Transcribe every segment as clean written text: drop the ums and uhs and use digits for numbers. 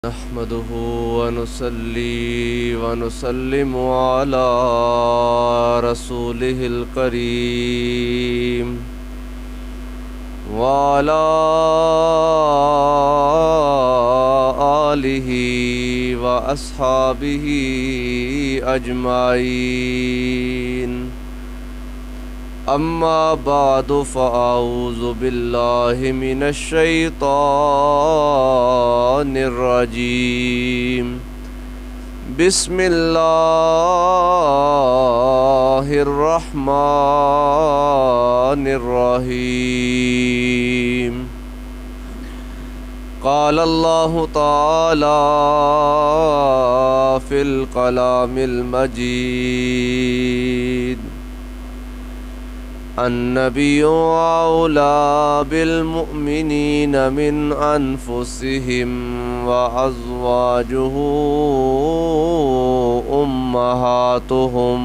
نحمده ونصلي ونسلم على رسوله الكريم وعلى آله وأصحابه أجمعين أما بعد فأعوذ بالله من الشيطان الرجيم بسم الله الرحمن الرحيم قال الله تعالى في الكلام المجيد النبي أولى بالمؤمنين من أنفسهم وأزواجه أمهاتهم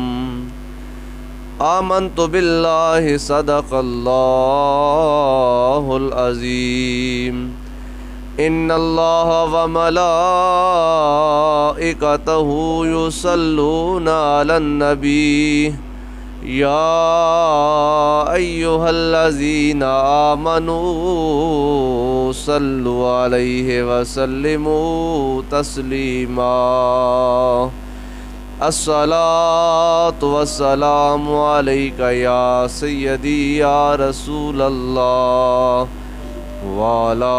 آمنت بالله صدق الله العظيم إن الله وملائكته يصلون على النبي يا أيها الذين آمنوا صلوا عليه وسلموا تسليما الصلاة والسلام عليك يا سيدي يا رسول الله وعلى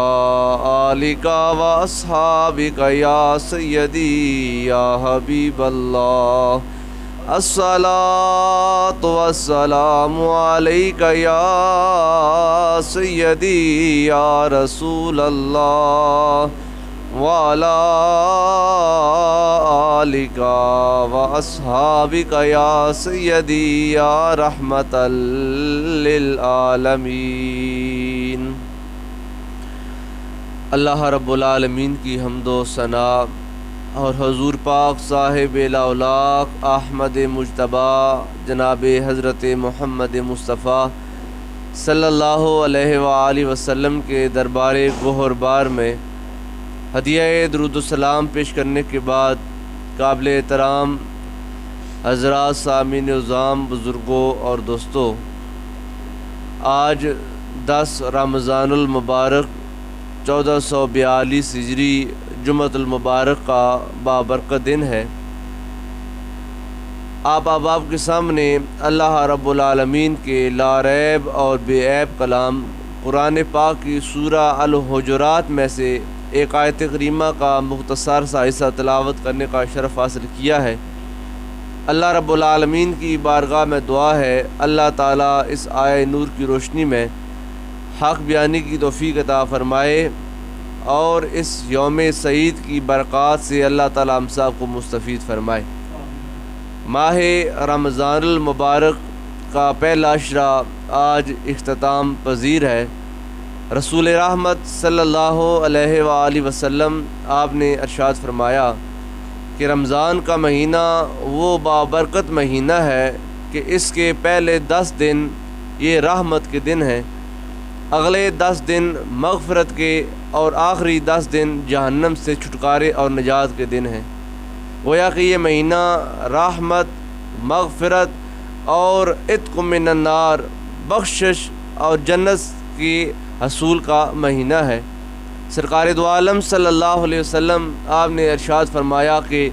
آلك وأصحابك يا سيدي يا حبيب الله الصلاة والسلام عليك يا سيدي يا رسول الله وعلى آلك وأصحابك يا سيدي يا رحمة للعالمين۔ اللہ رب العالمین کی حمد و ثنا اور حضور پاک صاحب الاولاق احمد مجتبی جناب حضرت محمد مصطفیٰ صلی اللہ علیہ وآلہ وسلم کے دربار گوہر بار میں ہدیہ درود السلام پیش کرنے کے بعد قابل احترام حضرات سامعین عظام بزرگوں اور دوستوں، آج 10 رمضان المبارک 1442 ہجری جمعۃ المبارک کا بابرکت دن ہے۔ آپ احباب کے سامنے اللہ رب العالمین کے لا ریب اور بے عیب کلام قرآن پاک کی سورہ الحجرات میں سے ایک آیت کریمہ کا مختصر سا حصہ تلاوت کرنے کا شرف حاصل کیا ہے۔ اللہ رب العالمین کی بارگاہ میں دعا ہے اللہ تعالیٰ اس آیہ نور کی روشنی میں حق بیانی کی توفیق عطا فرمائے اور اس یوم سعید کی برکات سے اللہ تعالیٰ ہم سب کو مستفید فرمائے۔ ماہ رمضان المبارک کا پہلا عشرہ آج اختتام پذیر ہے۔ رسول رحمت صلی اللہ علیہ وآلہ وسلم آپ نے ارشاد فرمایا کہ رمضان کا مہینہ وہ بابرکت مہینہ ہے کہ اس کے پہلے 10 دن یہ رحمت کے دن ہیں، اگلے 10 دن مغفرت کے اور آخری 10 دن جہنم سے چھٹکارے اور نجات کے دن ہیں۔ گویا کہ یہ مہینہ رحمت، مغفرت اور عتق من النار، بخشش اور جنت کی حصول کا مہینہ ہے۔ سرکار دو عالم صلی اللہ علیہ وسلم آپ نے ارشاد فرمایا کہ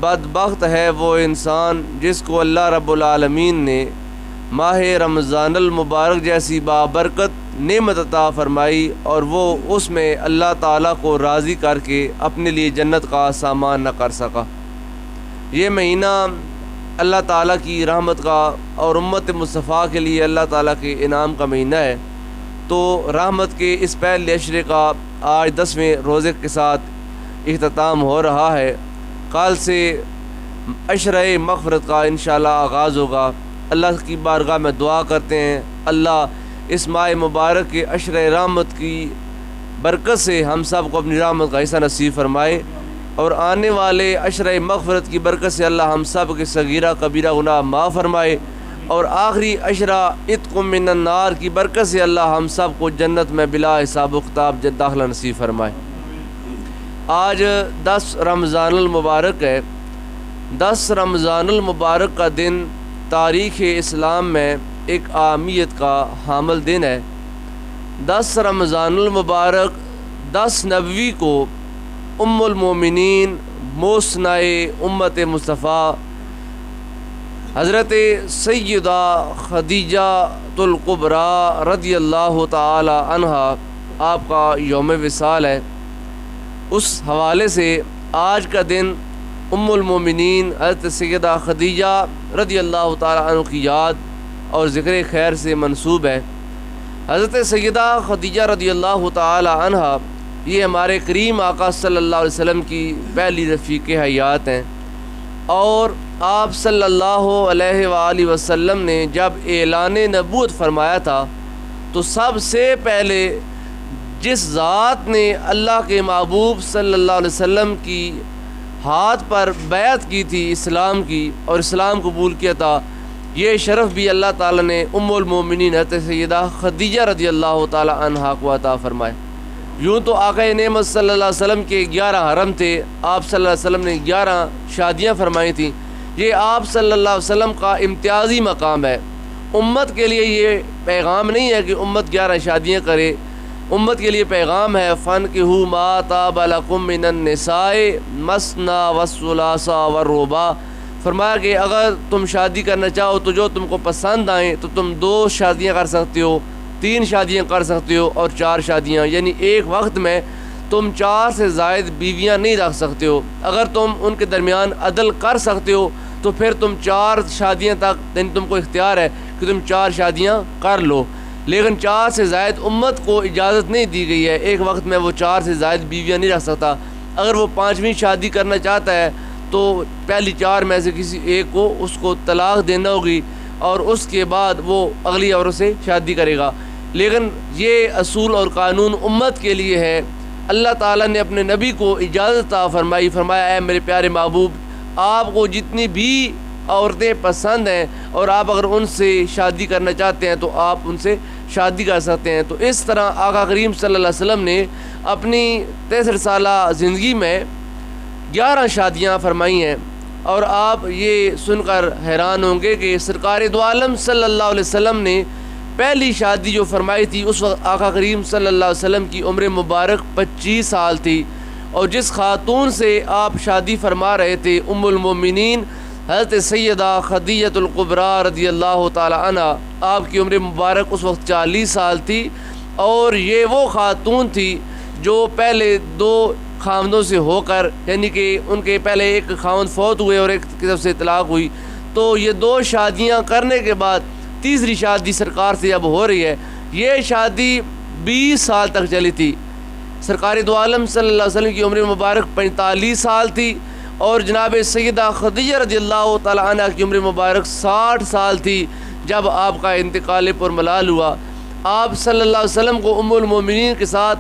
بدبخت ہے وہ انسان جس کو اللہ رب العالمین نے ماہ رمضان المبارک جیسی بابرکت نعمت عطا فرمائی اور وہ اس میں اللہ تعالیٰ کو راضی کر کے اپنے لیے جنت کا سامان نہ کر سکا۔ یہ مہینہ اللہ تعالیٰ کی رحمت کا اور امت مصطفیٰ کے لیے اللہ تعالیٰ کے انعام کا مہینہ ہے۔ تو رحمت کے اس پہلے عشرے کا آج 10ویں روزے کے ساتھ اختتام ہو رہا ہے۔ کل سے عشرہ مغفرت کا انشاءاللہ آغاز ہوگا۔ اللہ کی بارگاہ میں دعا کرتے ہیں اللہ اس ماہ مبارک کے عشرہ رحمت کی برکت سے ہم سب کو اپنی رحمت کا حصہ نصیب فرمائے، اور آنے والے عشرہ مغفرت کی برکت سے اللہ ہم سب کے صغیرہ کبیرہ گناہ معاف فرمائے، اور آخری عشرہ عتق من النار کی برکت سے اللہ ہم سب کو جنت میں بلا حساب و کتاب داخلہ نصیب فرمائے۔ آج 10 رمضان المبارک ہے۔ 10 رمضان المبارک کا دن تاریخ اسلام میں ایک اہمیت کا حامل دن ہے۔ 10 رمضان المبارک 10 نبوی کو ام المومنین موسنہ امت مصطفیٰ حضرت سیدہ خدیجہ الکبریٰ رضی اللہ تعالی عنہا آپ کا یوم وصال ہے۔ اس حوالے سے آج کا دن ام المومنین حضرت سیدہ خدیجہ رضی اللہ تعالی عنہ کی یاد اور ذکر خیر سے منسوب ہے۔ حضرت سیدہ خدیجہ رضی اللہ تعالی عنہا یہ ہمارے کریم آقا صلی اللہ علیہ وسلم کی پہلی رفیق حیات ہیں، اور آپ صلی اللہ علیہ وآلہ وسلم نے جب اعلان نبوت فرمایا تھا تو سب سے پہلے جس ذات نے اللہ کے محبوب صلی اللہ علیہ وسلم کی ہاتھ پر بیعت کی تھی اسلام کی اور اسلام قبول کیا تھا، یہ شرف بھی اللہ تعالیٰ نے ام المومنین حضرت سیدہ خدیجہ رضی اللہ تعالی عنہا کو عطا فرمائے۔ یوں تو آقا نعمت صلی اللہ علیہ وسلم کے 11 حرم تھے، آپ صلی اللہ علیہ وسلم نے 11 شادیاں فرمائی تھیں۔ یہ آپ صلی اللہ علیہ وسلم کا امتیازی مقام ہے۔ امت کے لیے یہ پیغام نہیں ہے کہ امت 11 شادیاں کرے، امت کے لیے پیغام ہے فَانْكِحُوا مَا طَابَ لَكُم مِّنَ النِّسَاءِ مَثْنَىٰ وَثُلَاثَ وَالرُّبَاعَ۔ فرمایا کہ اگر تم شادی کرنا چاہو تو جو تم کو پسند آئیں تو تم 2 شادیاں کر سکتے ہو، 3 شادیاں کر سکتے ہو اور 4 شادیاں، یعنی ایک وقت میں تم 4 سے زائد بیویاں نہیں رکھ سکتے ہو۔ اگر تم ان کے درمیان عدل کر سکتے ہو تو پھر تم 4 شادیاں تک، یعنی تم کو اختیار ہے کہ تم 4 شادیاں کر لو، لیکن 4 سے زائد امت کو اجازت نہیں دی گئی ہے۔ ایک وقت میں وہ 4 سے زائد بیویاں نہیں رکھ سکتا۔ اگر وہ 5ویں شادی کرنا چاہتا ہے تو پہلی 4 میں سے کسی ایک کو اس کو طلاق دینا ہوگی اور اس کے بعد وہ اگلی عورت سے شادی کرے گا۔ لیکن یہ اصول اور قانون امت کے لیے ہے۔ اللہ تعالیٰ نے اپنے نبی کو اجازت عطا فرمائی، فرمایا اے میرے پیارے محبوب، آپ کو جتنی بھی عورتیں پسند ہیں اور آپ اگر ان سے شادی کرنا چاہتے ہیں تو آپ ان سے شادی کر سکتے ہیں۔ تو اس طرح آقا کریم صلی اللہ علیہ وسلم نے اپنی 63 سالہ زندگی میں 11 شادیاں فرمائی ہیں، اور آپ یہ سن کر حیران ہوں گے کہ سرکار دو عالم صلی اللہ علیہ وسلم نے پہلی شادی جو فرمائی تھی اس وقت آقا کریم صلی اللہ علیہ وسلم کی عمر مبارک 25 سال تھی، اور جس خاتون سے آپ شادی فرما رہے تھے ام المومنین حضرت سیدہ خدیجہ الکبریٰ رضی اللہ تعالی عنہا، آپ کی عمر مبارک اس وقت 40 سال تھی، اور یہ وہ خاتون تھی جو پہلے 2 خاوندوں سے ہو کر، یعنی کہ ان کے پہلے ایک خاوند فوت ہوئے اور ایک کی طرف سے طلاق ہوئی، تو یہ 2 شادیاں کرنے کے بعد تیسری شادی سرکار سے اب ہو رہی ہے۔ یہ شادی 20 سال تک چلی تھی۔ سرکار دو عالم صلی اللہ علیہ وسلم کی عمر مبارک 45 سال تھی، اور جناب سیدہ خدیجہ رضی اللہ تعالی عنہ کی عمر مبارک 60 سال تھی جب آپ کا انتقال پرملال ہوا۔ آپ صلی اللہ علیہ وسلم کو ام المومنین کے ساتھ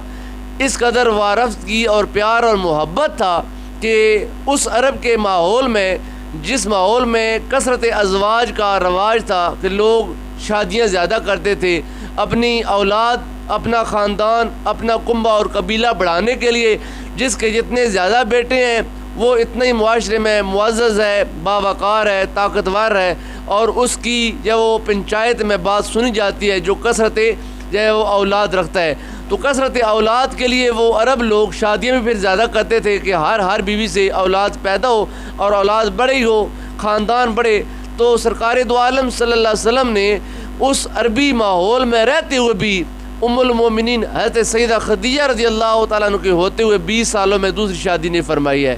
اس قدر وارفت کی اور پیار اور محبت تھا کہ اس عرب کے ماحول میں، جس ماحول میں کثرت ازواج کا رواج تھا کہ لوگ شادیاں زیادہ کرتے تھے، اپنی اولاد، اپنا خاندان، اپنا کنبہ اور قبیلہ بڑھانے کے لیے جس کے جتنے زیادہ بیٹے ہیں وہ اتنے ہی معاشرے میں معزز ہے، باوقار ہے، طاقتور ہے، اور اس کی جب وہ پنچایت میں بات سنی جاتی ہے جو کثرت جو ہے وہ اولاد رکھتا ہے، تو کثرت اولاد کے لیے وہ عرب لوگ شادیاں بھی پھر زیادہ کرتے تھے کہ ہر بیوی سے اولاد پیدا ہو اور اولاد بڑے ہی ہو، خاندان بڑے۔ تو سرکار دو عالم صلی اللہ علیہ وسلم نے اس عربی ماحول میں رہتے ہوئے بھی ام المومنین حضرت سیدہ خدیجہ رضی اللہ تعالیٰ عنہ کے ہوتے ہوئے 20 سالوں میں دوسری شادی نہیں فرمائی ہے۔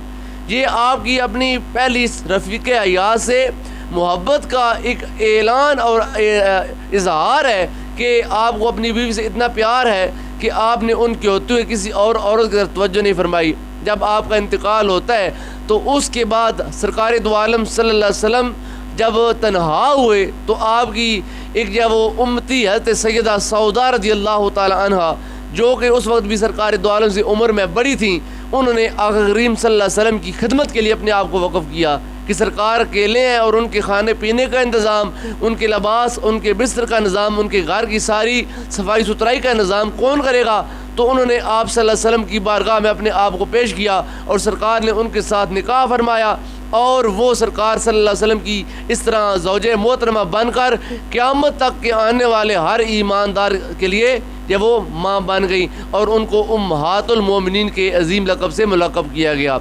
یہ آپ کی اپنی پہلی رفیق حیات سے محبت کا ایک اعلان اور اظہار ہے کہ آپ کو اپنی بیوی سے اتنا پیار ہے کہ آپ نے ان کے ہوتے ہوئے کسی اور عورت کی طرف توجہ نہیں فرمائی۔ جب آپ کا انتقال ہوتا ہے تو اس کے بعد سرکار دو عالم صلی اللہ علیہ وسلم جب تنہا ہوئے تو آپ کی ایک جب وہ امتی حضرت سیدہ سودا رضی اللہ تعالی عنہ، جو کہ اس وقت بھی سرکار دو عالم سے عمر میں بڑی تھیں، انہوں نے آقا کریم صلی اللہ علیہ وسلم کی خدمت کے لیے اپنے آپ کو وقف کیا کہ سرکار اکیلے ہیں اور ان کے کھانے پینے کا انتظام، ان کے لباس، ان کے بستر کا نظام، ان کے گھر کی ساری صفائی ستھرائی کا نظام کون کرے گا؟ تو انہوں نے آپ صلی اللہ علیہ وسلم کی بارگاہ میں اپنے آپ کو پیش کیا اور سرکار نے ان کے ساتھ نکاح فرمایا، اور وہ سرکار صلی اللہ علیہ وسلم کی اس طرح زوجہ محترمہ بن کر قیامت تک کے آنے والے ہر ایماندار کے لیے جب وہ ماں بن گئی، اور ان کو امہات المومنین کے عظیم لقب سے ملقب کیا گیا۔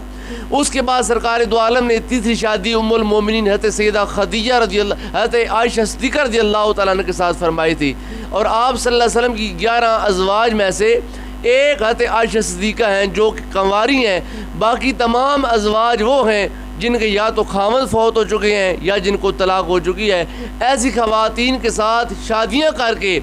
اس کے بعد سرکار دو عالم نے تیسری شادی ام المومنین حضرت سیدہ خدیجہ رضی اللہ حضرت عائشہ صدیقہ رضی اللہ تعالیٰ عنہ کے ساتھ فرمائی تھی، اور آپ صلی اللہ علیہ وسلم کی 11 ازواج میں سے ایک حضرت عائشہ صدیقہ ہیں جو کہ کنواری ہیں، باقی تمام ازواج وہ ہیں جن کے یا تو خاوند فوت ہو چکے ہیں یا جن کو طلاق ہو چکی ہے۔ ایسی خواتین کے ساتھ شادیاں کر کے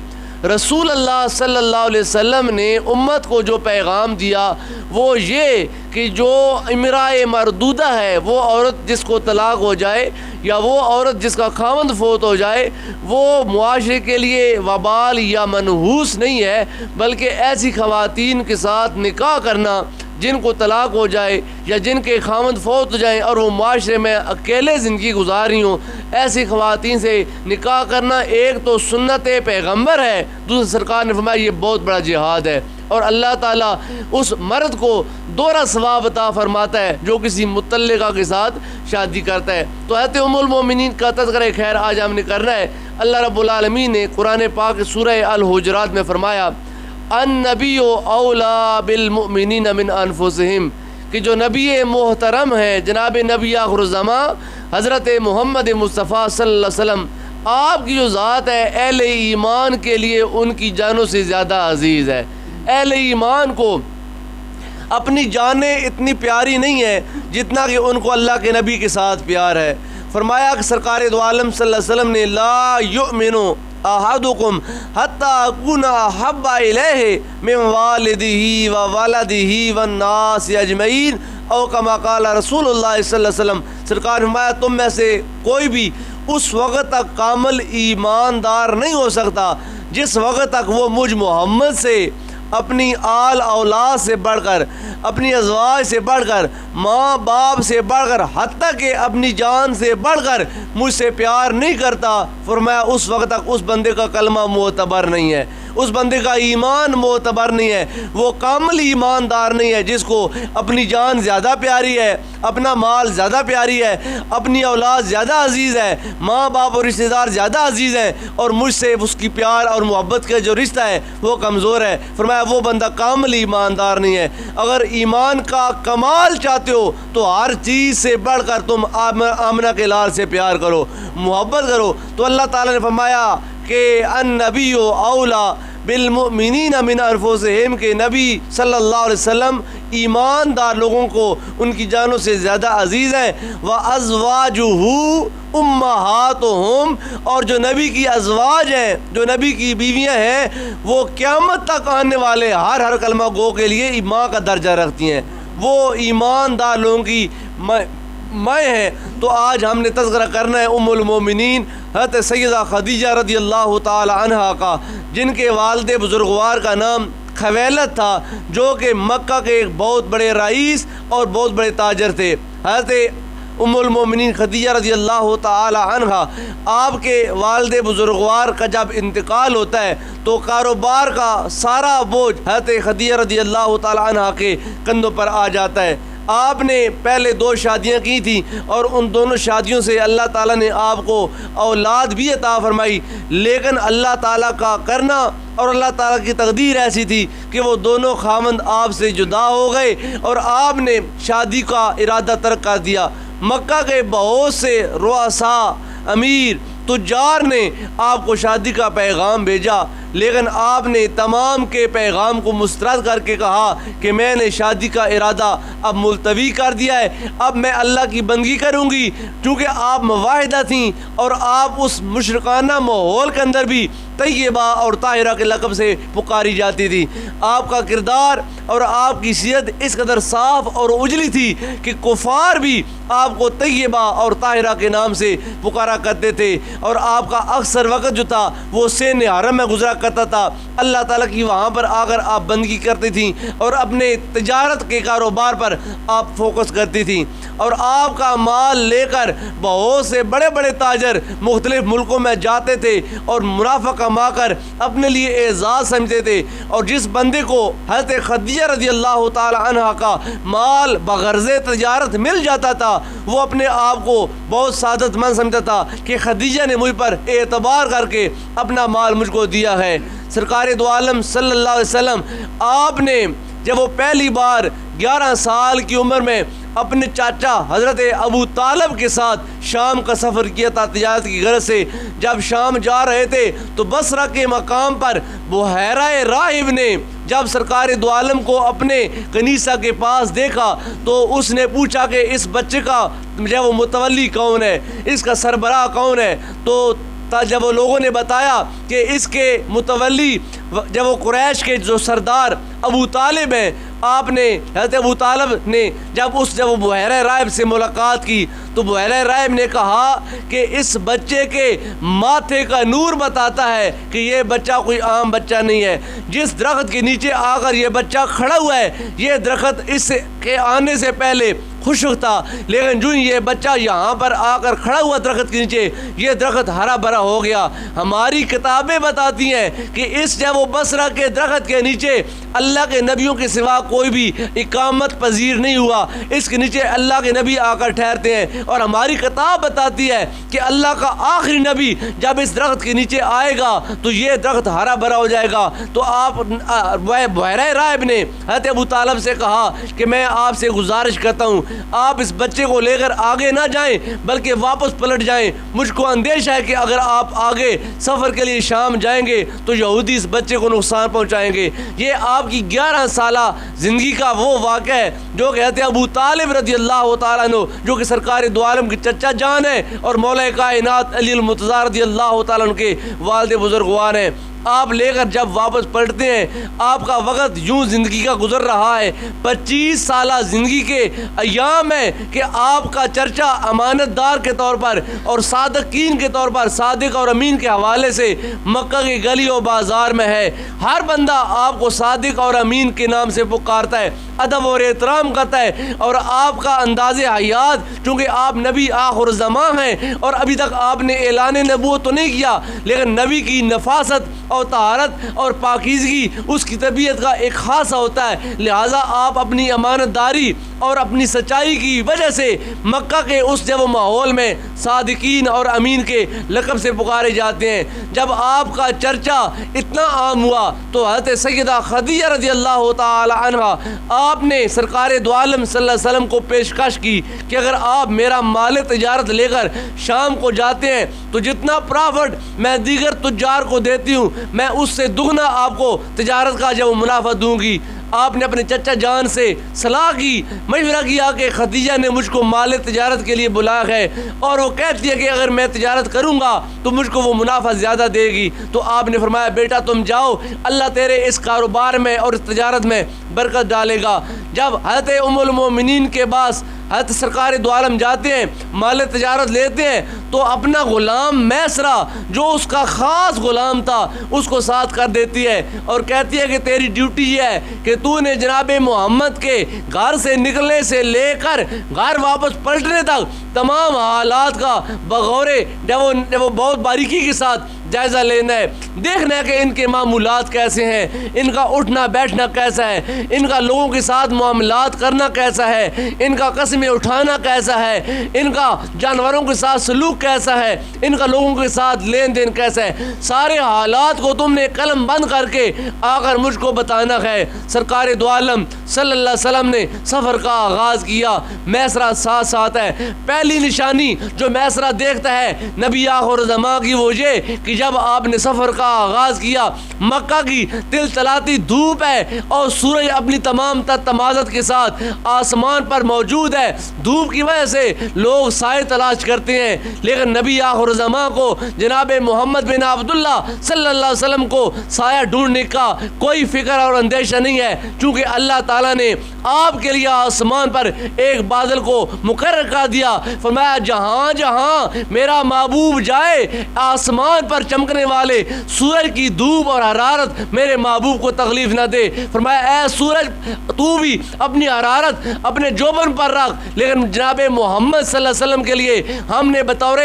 رسول اللہ صلی اللہ علیہ وسلم نے امت کو جو پیغام دیا وہ یہ کہ جو امرأہ مردودہ ہے، وہ عورت جس کو طلاق ہو جائے یا وہ عورت جس کا خاوند فوت ہو جائے، وہ معاشرے کے لیے وبال یا منحوس نہیں ہے، بلکہ ایسی خواتین کے ساتھ نکاح کرنا جن کو طلاق ہو جائے یا جن کے خاوند فوت ہو جائیں اور وہ معاشرے میں اکیلے زندگی گزاری ہوں، ایسی خواتین سے نکاح کرنا ایک تو سنت پیغمبر ہے، دوسرا سرکار نے فرمایا یہ بہت بڑا جہاد ہے، اور اللہ تعالیٰ اس مرد کو دوہرا ثواب عطا فرماتا ہے جو کسی متعلقہ کے ساتھ شادی کرتا ہے۔ تو حضرت ام المومنین کا تذکرہ خیر آج ہم نے کرنا ہے۔ اللہ رب العالمین نے قرآن پاک سورہ الحجرات میں فرمایا النبی اولا بالمؤمنین من انفسہم، کہ جو نبی محترم ہے جناب نبی آخر الزمان حضرت محمد مصطفیٰ صلی اللہ علیہ وسلم، آپ کی جو ذات ہے اہل ایمان کے لیے ان کی جانوں سے زیادہ عزیز ہے۔ اہل ایمان کو اپنی جانیں اتنی پیاری نہیں ہے جتنا کہ ان کو اللہ کے نبی کے ساتھ پیار ہے۔ فرمایا کہ سرکار دو عالم صلی اللہ علیہ وسلم نے لا یؤمن احدکم حتی اکون احب الیہ من والدہ و والدہ والناس اجمعین او کما قال رسول اللہ صلی اللہ علیہ وسلم، سرکار فرمایا تم میں سے کوئی بھی اس وقت تک کامل ایماندار نہیں ہو سکتا جس وقت تک وہ مجھ محمد سے اپنی آل اولاد سے بڑھ کر، اپنی ازواج سے بڑھ کر، ماں باپ سے بڑھ کر، حتیٰ کہ اپنی جان سے بڑھ کر مجھ سے پیار نہیں کرتا۔ فرمایا اس وقت تک اس بندے کا کلمہ معتبر نہیں ہے، اس بندے کا ایمان معتبر نہیں ہے، وہ کامل ایماندار نہیں ہے جس کو اپنی جان زیادہ پیاری ہے، اپنا مال زیادہ پیاری ہے، اپنی اولاد زیادہ عزیز ہے، ماں باپ اور رشتہ دار زیادہ عزیز ہیں، اور مجھ سے اس کی پیار اور محبت کا جو رشتہ ہے وہ کمزور ہے۔ فرمایا وہ بندہ کامل ایماندار نہیں ہے۔ اگر ایمان کا کمال چاہتے ہو تو ہر چیز سے بڑھ کر تم آمنہ کے لال سے پیار کرو، محبت کرو۔ تو اللہ تعالیٰ نے فرمایا کہ النبی اولا بالمؤمنین من انفسہم، کہ نبی صلی اللہ علیہ وسلم ایماندار لوگوں کو ان کی جانوں سے زیادہ عزیز ہیں۔ وَأَزْوَاجُهُ امہاتہم، اور جو نبی کی ازواج ہیں، جو نبی کی بیویاں ہیں، وہ قیامت تک آنے والے ہر کلمہ گو کے لیے ماں کا درجہ رکھتی ہیں، وہ ایماندار لوگوں کی مائیں ہیں۔ تو آج ہم نے تذکرہ کرنا ہے ام المومنین حضرت سیدہ خدیجہ رضی اللہ تعالی عنہا کا، جن کے والد بزرگوار کا نام خویلد تھا، جو کہ مکہ کے ایک بہت بڑے رئیس اور بہت بڑے تاجر تھے۔ حضرت ام المومنین خدیجہ رضی اللہ تعالی عنہا، آپ کے والد بزرگوار کا جب انتقال ہوتا ہے تو کاروبار کا سارا بوجھ حضرت خدیجہ رضی اللہ تعالی عنہا کے کندھوں پر آ جاتا ہے۔ آپ نے پہلے 2 شادیاں کی تھیں اور ان دونوں شادیوں سے اللہ تعالیٰ نے آپ کو اولاد بھی عطا فرمائی، لیکن اللہ تعالیٰ کا کرنا اور اللہ تعالیٰ کی تقدیر ایسی تھی کہ وہ دونوں خاوند آپ سے جدا ہو گئے اور آپ نے شادی کا ارادہ ترک کر دیا۔ مکہ کے بہت سے رؤساء، امیر، تجار نے آپ کو شادی کا پیغام بھیجا، لیکن آپ نے تمام کے پیغام کو مسترد کر کے کہا کہ میں نے شادی کا ارادہ اب ملتوی کر دیا ہے، اب میں اللہ کی بندگی کروں گی۔ چونکہ آپ مواحدہ تھیں اور آپ اس مشرکانہ ماحول کے اندر بھی طیبہ اور طاہرہ کے لقب سے پکاری جاتی تھی۔ آپ کا کردار اور آپ کی سیرت اس قدر صاف اور اجلی تھی کہ کفار بھی آپ کو طیبہ اور طاہرہ کے نام سے پکارا کرتے تھے، اور آپ کا اکثر وقت جو تھا وہ سین حرم میں گزرا کرتا تھا، اللہ تعالیٰ کی وہاں پر آ کر آپ بندگی کرتی تھیں اور اپنے تجارت کے کاروبار پر آپ فوکس کرتی تھیں، اور آپ کا مال لے کر بہت سے بڑے بڑے تاجر مختلف ملکوں میں جاتے تھے اور منافع کما کر اپنے لیے اعزاز سمجھتے تھے۔ اور جس بندے کو حضرت خدیجہ رضی اللہ تعالی عنہ کا مال بغرض تجارت مل جاتا تھا، وہ اپنے آپ کو بہت سعادت مند سمجھتا تھا کہ خدیجہ نے مجھ پر اعتبار کر کے اپنا مال مجھ کو دیا ہے۔ سرکار دو عالم صلی اللہ علیہ وسلم آپ نے جب وہ پہلی بار 11 سال کی عمر میں اپنے چاچا حضرت ابو طالب کے ساتھ شام کا سفر کیا تھا تجارت کی غرض سے، جب شام جا رہے تھے تو بصرہ کے مقام پر بحیرہ راہب نے جب سرکار دو عالم کو اپنے کنیسہ کے پاس دیکھا تو اس نے پوچھا کہ اس بچے کا جب وہ متولی کون ہے، اس کا سربراہ کون ہے؟ تو جب وہ لوگوں نے بتایا کہ اس کے متولی جب وہ قریش کے جو سردار ابو طالب ہیں، آپ نے حضرت ابو طالب نے جب وہ بحیرہ راہب سے ملاقات کی تو بحیرہ راہب نے کہا کہ اس بچے کے ماتھے کا نور بتاتا ہے کہ یہ بچہ کوئی عام بچہ نہیں ہے۔ جس درخت کے نیچے آ کر یہ بچہ کھڑا ہوا ہے، یہ درخت اس کے آنے سے پہلے خشک تھا، لیکن جو یہ بچہ یہاں پر آ کر کھڑا ہوا درخت کے نیچے، یہ درخت ہرا بھرا ہو گیا۔ ہماری کتابیں بتاتی ہیں کہ اس جب وہ بصرہ کے درخت کے نیچے اللہ کے نبیوں کے سوا کوئی بھی اقامت پذیر نہیں ہوا، اس کے نیچے اللہ کے نبی آ کر ٹھہرتے ہیں، اور ہماری کتاب بتاتی ہے کہ اللہ کا آخری نبی جب اس درخت کے نیچے آئے گا تو یہ درخت ہرا بھرا ہو جائے گا۔ تو آپ بحیرہ راہب نے حضرت ابو طالب سے کہا کہ میں آپ سے گزارش کرتا ہوں آپ اس بچے کو لے کر آگے نہ جائیں بلکہ واپس پلٹ جائیں، مجھ کو اندیشہ ہے کہ اگر آپ آگے سفر کے لیے شام جائیں گے تو یہودی اس بچے کو نقصان پہنچائیں گے۔ یہ آپ کی 11 سالہ زندگی کا وہ واقعہ ہے جو کہتے ہیں ابو طالب رضی اللہ تعالیٰ عنہ، جو کہ سرکار دو عالم کی چچا جان ہے اور مولا کائنات علی المرتضیٰ رضی اللہ تعالیٰ عنہ کے والد بزرگوار ہیں۔ آپ لے کر جب واپس پلٹتے ہیں، آپ کا وقت یوں زندگی کا گزر رہا ہے، 25 سالہ زندگی کے ایام ہے کہ آپ کا چرچا امانت دار کے طور پر اور صادقین کے طور پر، صادق اور امین کے حوالے سے مکہ کی گلی و بازار میں ہے۔ ہر بندہ آپ کو صادق اور امین کے نام سے پکارتا ہے، ادب اور احترام کرتا ہے، اور آپ کا انداز حیات، چونکہ آپ نبی آخر الزمان ہیں اور ابھی تک آپ نے اعلان نبوت تو نہیں کیا، لیکن نبی کی نفاست اور طہارت اور پاکیزگی اس کی طبیعت کا ایک خاصہ ہوتا ہے، لہٰذا آپ اپنی امانت داری اور اپنی سچائی کی وجہ سے مکہ کے اس جب ماحول میں صادقین اور امین کے لقب سے پکارے جاتے ہیں۔ جب آپ کا چرچا اتنا عام ہوا تو حضرت سیدہ خدیجہ رضی اللہ تعالی عنہ آپ نے سرکار دو عالم صلی اللہ علیہ وسلم کو پیشکش کی کہ اگر آپ میرا مال تجارت لے کر شام کو جاتے ہیں تو جتنا پرافٹ میں دیگر تجار کو دیتی ہوں میں اس سے دگنا آپ کو تجارت کا جب منافع دوں گی۔ آپ نے اپنے چچا جان سے صلاح کی، مشورہ کیا کہ خدیجہ نے مجھ کو مال تجارت کے لیے بلایا ہے اور وہ کہتی ہے کہ اگر میں تجارت کروں گا تو مجھ کو وہ منافع زیادہ دے گی۔ تو آپ نے فرمایا بیٹا تم جاؤ، اللہ تیرے اس کاروبار میں اور اس تجارت میں برکت ڈالے گا۔ جب حضرت ام المومنین کے پاس حضرت سرکار دو عالم جاتے ہیں، مال تجارت لیتے ہیں تو اپنا غلام میسرہ جو اس کا خاص غلام تھا اس کو ساتھ کر دیتی ہے اور کہتی ہے کہ تیری ڈیوٹی یہ ہے کہ تو نے جناب محمد کے گھر سے نکلنے سے لے کر گھر واپس پلٹنے تک تمام حالات کا بغور جب وہ بہت باریکی کے ساتھ جائزہ لینا ہے، دیکھنا ہے کہ ان کے معمولات کیسے ہیں، ان کا اٹھنا بیٹھنا کیسا ہے، ان کا لوگوں کے ساتھ معاملات کرنا کیسا ہے، ان کا قسمیں اٹھانا کیسا ہے، ان کا جانوروں کے ساتھ سلوک کیسا ہے، ان کا لوگوں کے ساتھ لین دین کیسا ہے، سارے حالات کو تم نے قلم بند کر کے آ کر مجھ کو بتانا ہے۔ سرکار دو عالم صلی اللہ علیہ وسلم نے سفر کا آغاز کیا، میسرہ ساتھ ساتھ ہے۔ پہلی نشانی جو میسرہ دیکھتا ہے نبی آخر زمان کی وہ یہ کہ جب آپ نے سفر کا آغاز کیا، مکہ کی تلتلاتی دھوپ ہے اور سورج اپنی تمام تمازت کے ساتھ آسمان پر موجود ہے، دھوپ کی وجہ سے لوگ سائے تلاش کرتے ہیں، لیکن نبی آخر زمان کو جناب محمد بن عبداللہ صلی اللہ علیہ وسلم کو سایہ ڈھونڈنے کا کوئی فکر اور اندیشہ نہیں ہے، چونکہ اللہ تعالیٰ نے آپ کے لیے آسمان پر ایک بادل کو مقرر کر دیا، فرمایا جہاں جہاں میرا محبوب جائے آسمان پر چمکنے والے سورج کی دھوپ اور حرارت میرے محبوب کو تکلیف نہ دے۔ فرمایا اے سورج تو بھی اپنی حرارت اپنے جوبن پر رکھ، لیکن جناب محمد صلی اللہ علیہ وسلم کے لیے ہم نے بطور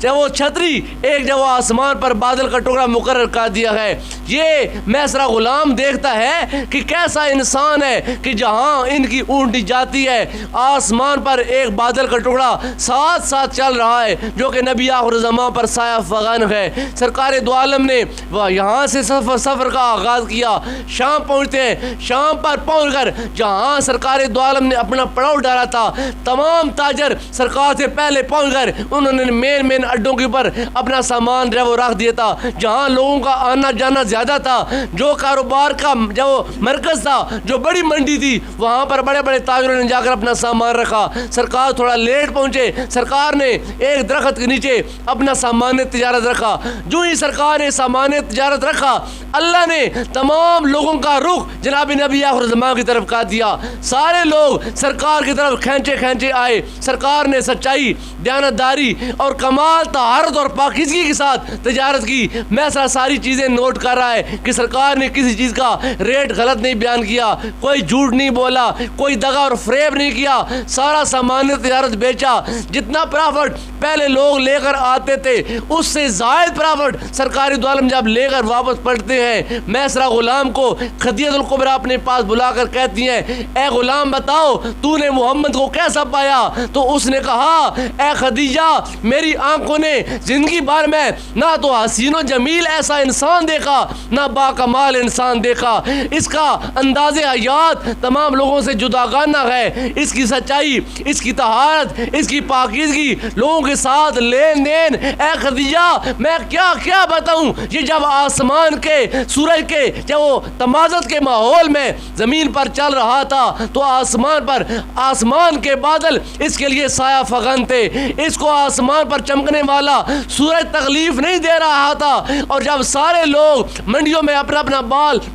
وہ چھتری ایک جو آسمان پر بادل کا ٹکڑا مقرر کر دیا ہے۔ یہ میسرا غلام دیکھتا ہے کہ کیسا انسان ہے کہ جہاں ان کی اونٹی جاتی ہے آسمان پر ایک بادل کا ٹکڑا ساتھ ساتھ چل رہا ہے جو کہ نبی آخر زمان پر سایہ فغان ہے۔ سرکار دو عالم نے یہاں سے سفر کا آغاز کیا، شام پہنچتے ہیں، شام پر پہنچ کر جہاں سرکار دو عالم نے اپنا پڑاؤ ڈالا تھا تمام تاجر سرکار سے پہلے پہنچ کر انہوں نے مین اڈوں کے اوپر اپنا سامان جو وہ رکھ دیا تھا۔ جہاں لوگوں کا آنا جانا زیادہ تھا، جو کاروبار کا جو مرکز تھا، جو بڑی منڈی تھی، وہاں پر بڑے بڑے تاجروں نے جا کر اپنا سامان رکھا۔ سرکار تھوڑا لیٹ پہنچے، سرکار نے ایک درخت کے نیچے اپنا سامان تجارت رکھا۔ جو ہی سرکار نے سامان تجارت رکھا، اللہ نے تمام لوگوں کا رخ جناب نبی آخر زمان کی طرف کر دیا۔ سارے لوگ سرکار کی طرف کھینچے کھینچے آئے۔ سرکار نے سچائی، دیانتداری اور کمال، طہارت اور پاکیزگی کے ساتھ تجارت کی۔ میں ساری چیزیں نوٹ کر رہا ہے کہ سرکار نے کسی چیز کا ریٹ غلط نہیں بیان کیا، کوئی جھوٹ نہیں بولا، کوئی دغا اور فریب نہیں کیا، سارا سامان تجارت بیچا۔ جتنا پرافٹ پہلے لوگ لے کر آتے تھے اس سے زائد پرافٹ سرکاری دو عالم جب لے کر واپس پلٹتے ہیں۔ میسرا غلام کو خدیجہ الکبریٰ اپنے پاس بلا کر کہتی ہیں اے غلام بتاؤ تو نے محمد کو کیسا پایا؟ تو اس نے کہا اے خدیجہ میری آنکھوں نے زندگی بھر میں نہ تو حسین و جمیل ایسا انسان دیکھا نہ باکمال انسان دیکھا۔ اس کا انداز حیات تمام لوگوں سے جداگانہ ہے، اس کی سچائی، اس کی طہارت، اس کی پاکیزگی، لوگوں کے ساتھ لین دین۔ اے خدیجہ میں کیا کیا بتاؤں؟ یہ جب آسمان کے سورج کے جب وہ تمازت کے ماحول میں زمین پر چل رہا تھا تو آسمان پر آسمان کے بادل اس کے لیے سایہ فغن تھے۔ اس کو آسمان پر چمکنے والا سورج تکلیف نہیں دے رہا تھا۔ اور جب سارے لوگ منڈیوں میں اپنا اپنا